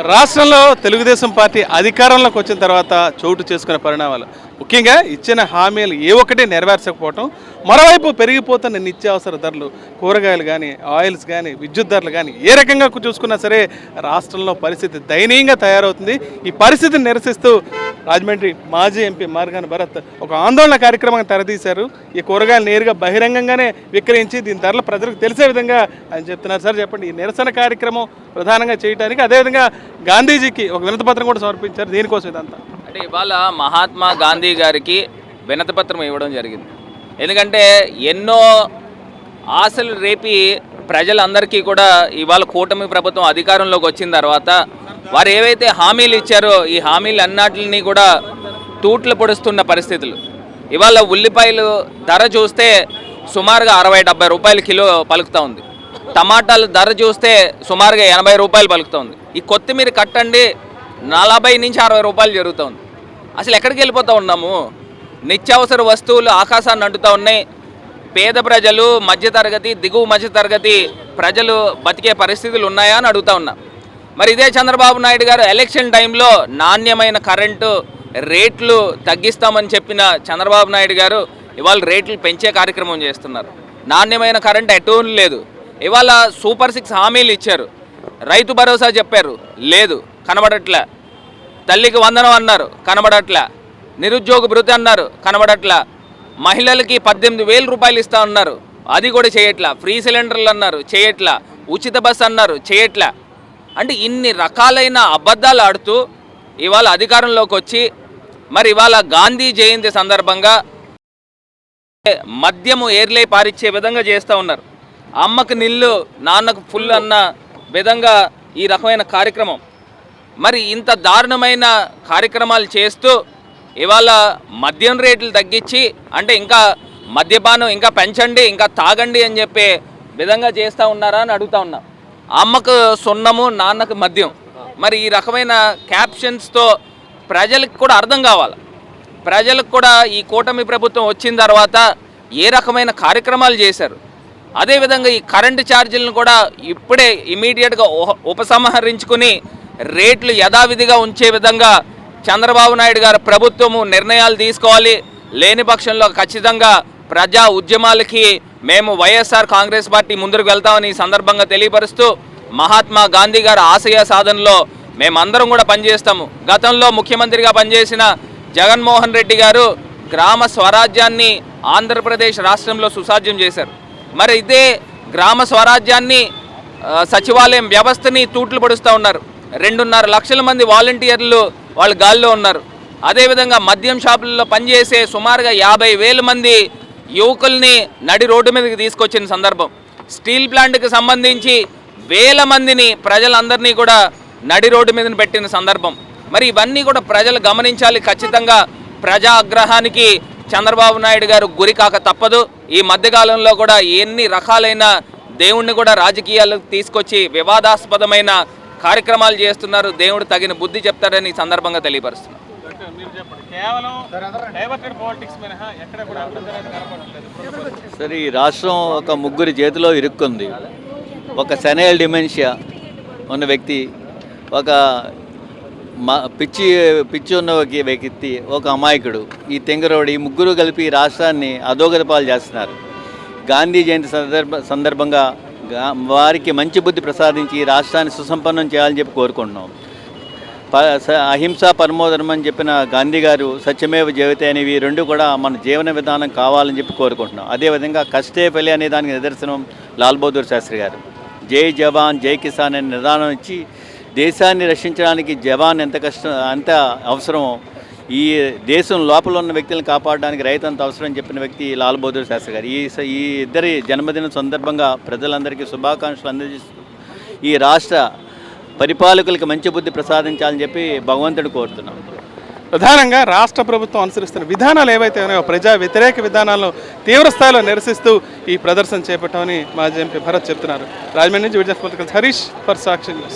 రాష్ట్రంలో తెలుగుదేశం పార్టీ అధికారంలోకి వచ్చిన తర్వాత చోటు చేసుకునే పరిణామాలు ముఖ్యంగా ఇచ్చిన హామీలు ఏ ఒక్కటి నెరవేర్చకపోవటం, మరోవైపు పెరిగిపోతున్న నిత్యావసర ధరలు, కూరగాయలు కానీ, ఆయిల్స్ కానీ, విద్యుత్ ధరలు కానీ ఏ రకంగా చూసుకున్నా సరే రాష్ట్రంలో పరిస్థితి దయనీయంగా తయారవుతుంది. ఈ పరిస్థితిని నిరసిస్తూ రాజమండ్రి మాజీ ఎంపీ మార్గాని భరత్ ఒక ఆందోళన కార్యక్రమాన్ని తెరదీశారు. ఈ కూరగాయలు నేరుగా బహిరంగంగానే విక్రయించి దీని ధరలు ప్రజలకు తెలిసే విధంగా ఆయన చెప్తున్నారు. సార్ చెప్పండి, ఈ నిరసన కార్యక్రమం ప్రధానంగా చేయడానికి అదేవిధంగా గాంధీజీకి ఒక వినతిపత్రం కూడా సమర్పించారు. దీనికోసం ఇదంతా అంటే ఇవాళ మహాత్మా గాంధీ గారికి వినతిపత్రం ఇవ్వడం జరిగింది. ఎందుకంటే ఎన్నో ఆశలు రేపి ప్రజలందరికీ కూడా ఇవాళ కూటమి ప్రభుత్వం అధికారంలోకి వచ్చిన తర్వాత వారు ఏవైతే హామీలు ఇచ్చారో ఈ హామీలు అన్నిటిని కూడా తూట్లు పొడుస్తున్న పరిస్థితులు. ఇవాళ ఉల్లిపాయలు ధర చూస్తే సుమారుగా 60-70 రూపాయల కిలో పలుకుతూ ఉంది. టమాటాలు ధర చూస్తే సుమారుగా 80 రూపాయలు పలుకుతూ ఉంది. ఈ కొత్తిమీర కట్టండి 40 నుంచి 60 రూపాయలు జరుగుతుంది. అసలు ఎక్కడికి వెళ్ళిపోతూ ఉన్నాము? నిత్యావసర వస్తువులు ఆకాశాన్ని అంటుతూ ఉన్నాయి. పేద ప్రజలు, మధ్యతరగతి, దిగువ మధ్యతరగతి ప్రజలు బతికే పరిస్థితులు ఉన్నాయా అని అడుగుతా ఉన్నా. మరి ఇదే చంద్రబాబు నాయుడు గారు ఎలక్షన్ టైంలో నాణ్యమైన కరెంటు రేట్లు తగ్గిస్తామని చెప్పిన చంద్రబాబు నాయుడు గారు ఇవాళ రేట్లు పెంచే కార్యక్రమం చేస్తున్నారు. నాణ్యమైన కరెంట్ ఎటూ లేదు. ఇవాళ సూపర్ 6 హామీలు ఇచ్చారు. రైతు భరోసా చెప్పారు, లేదు, కనబడట్లే. తల్లికి వందనం అన్నారు, కనబడట్లే. నిరుద్యోగ భృతి అన్నారు, కనబడట్లే. మహిళలకి 18,000 రూపాయలు ఇస్తా ఉన్నారు, అది కూడా చేయట్లా. ఫ్రీ సిలిండర్లు అన్నారు, చేయట్లా. ఉచిత బస్ అన్నారు, చేయట్లా. అంటే ఇన్ని రకాలైన అబద్ధాలు ఆడుతూ ఇవాళ అధికారంలోకి వచ్చి మరి ఇవాళ గాంధీ జయంతి సందర్భంగా మద్యము ఏర్లై పారిచ్చే విధంగా చేస్తూ ఉన్నారు. అమ్మకు నిల్లు నాన్నకు ఫుల్ అన్న విధంగా ఈ రకమైన కార్యక్రమం. మరి ఇంత దారుణమైన కార్యక్రమాలు చేస్తూ ఇవాళ మద్యం రేట్లు తగ్గించి అంటే ఇంకా మద్యపానం ఇంకా పెంచండి, ఇంకా తాగండి అని చెప్పే విధంగా చేస్తూ ఉన్నారా అని అడుగుతా ఉన్నాం. అమ్మకు సున్నము, నాన్నకు మద్యం. మరి ఈ రకమైన క్యాప్షన్స్తో ప్రజలకు కూడా అర్థం కావాలి. ప్రజలకు కూడా ఈ కూటమి ప్రభుత్వం వచ్చిన తర్వాత ఏ రకమైన కార్యక్రమాలు చేశారు. అదేవిధంగా ఈ కరెంటు ఛార్జీలను కూడా ఇప్పుడే ఇమీడియట్గా ఉపసంహరించుకుని రేట్లు యథావిధిగా ఉంచే విధంగా చంద్రబాబు నాయుడు గారు ప్రభుత్వము నిర్ణయాలు తీసుకోవాలి. లేని పక్షంలో ఖచ్చితంగా ప్రజా ఉద్యమాలకి మేము వైఎస్ఆర్ కాంగ్రెస్ పార్టీ ముందుకు వెళ్తామని ఈ సందర్భంగా తెలియపరుస్తూ మహాత్మా గాంధీ గారి ఆశయ సాధనలో మేమందరం కూడా పనిచేస్తాము. గతంలో ముఖ్యమంత్రిగా పనిచేసిన జగన్మోహన్ రెడ్డి గారు గ్రామ స్వరాజ్యాన్ని ఆంధ్రప్రదేశ్ రాష్ట్రంలో సుసాధ్యం చేశారు. మరి ఇదే గ్రామ స్వరాజ్యాన్ని సచివాలయం వ్యవస్థని తూట్లు పడుస్తూ ఉన్నారు. 2.5 లక్షల మంది వాలంటీర్లు వాళ్ళు గాల్లో ఉన్నారు. అదేవిధంగా మద్యం షాపుల్లో పనిచేసే సుమారుగా 50,000 మంది యువకుల్ని నడి రోడ్డు మీదకి తీసుకొచ్చిన సందర్భం. స్టీల్ ప్లాంట్కి సంబంధించి 1,000 మందిని ప్రజలందరినీ కూడా నడి రోడ్డు మీద పెట్టిన సందర్భం. మరి ఇవన్నీ కూడా ప్రజలు గమనించాలి. ఖచ్చితంగా ప్రజా ఆగ్రహానికి చంద్రబాబు నాయుడు గారు గురి కాక తప్పదు. ఈ మధ్యకాలంలో కూడా ఎన్ని రకాలైన దేవుణ్ణి కూడా రాజకీయాలకు తీసుకొచ్చి వివాదాస్పదమైన కార్యక్రమాలు చేస్తున్నారు. దేవుడు తగిన బుద్ధి చెప్తాడని ఈ సందర్భంగా తెలియపరుస్తున్నారు. సరే, ఈ రాష్ట్రం ఒక ముగ్గురి చేతిలో ఇరుక్కుంది. ఒక సెనైల్ డిమెన్షియా ఉన్న వ్యక్తి, ఒక పిచ్చి ఉన్న ఒక వ్యక్తి, ఒక అమాయకుడు, ఈ తెంగరోడు, ఈ ముగ్గురు కలిపి రాష్ట్రాన్ని అధోగతి పాలు చేస్తున్నారు. గాంధీ జయంతి సందర్భంగా వారికి మంచి బుద్ధి ప్రసాదించి ఈ రాష్ట్రాన్ని సుసంపన్నం చేయాలని చెప్పి కోరుకుంటున్నాం. అహింస పరమోధర్మం అని చెప్పిన గాంధీ గారు సత్యమేవ జయతే అనేవి రెండు కూడా మన జీవన విధానం కావాలని చెప్పి కోరుకుంటున్నాం. అదేవిధంగా కష్టే ఫలి అనే దానికి నిదర్శనం లాల్ బహదూర్ శాస్త్రి గారు. జై జవాన్ జై కిసాన్ అనే నిదానం ఇచ్చి దేశాన్ని రక్షించడానికి జవాన్ ఎంత అవసరమో ఈ దేశం లోపల ఉన్న వ్యక్తులను కాపాడడానికి రైతు అంత అవసరం అని చెప్పిన వ్యక్తి లాల్ బహదూర్ శాస్త్రి గారు. ఈ ఇద్దరి జన్మదిన సందర్భంగా ప్రజలందరికీ శుభాకాంక్షలు అందజేస్తూ ఈ రాష్ట్ర పరిపాలకులకు మంచి బుద్ధి ప్రసాదించాలని చెప్పి భగవంతుడు కోరుతున్నాం. ప్రధానంగా రాష్ట్ర ప్రభుత్వం అనుసరిస్తున్న విధానాలు ఏవైతే ఉన్నాయో ప్రజా వ్యతిరేక విధానాలను తీవ్ర స్థాయిలో నిరసిస్తూ ఈ ప్రదర్శన చేపట్టామని మాజీ ఎంపీ భరత్ చెప్తున్నారు. రాజమండ్రి నుంచి Vijay Harish for Sakshi news.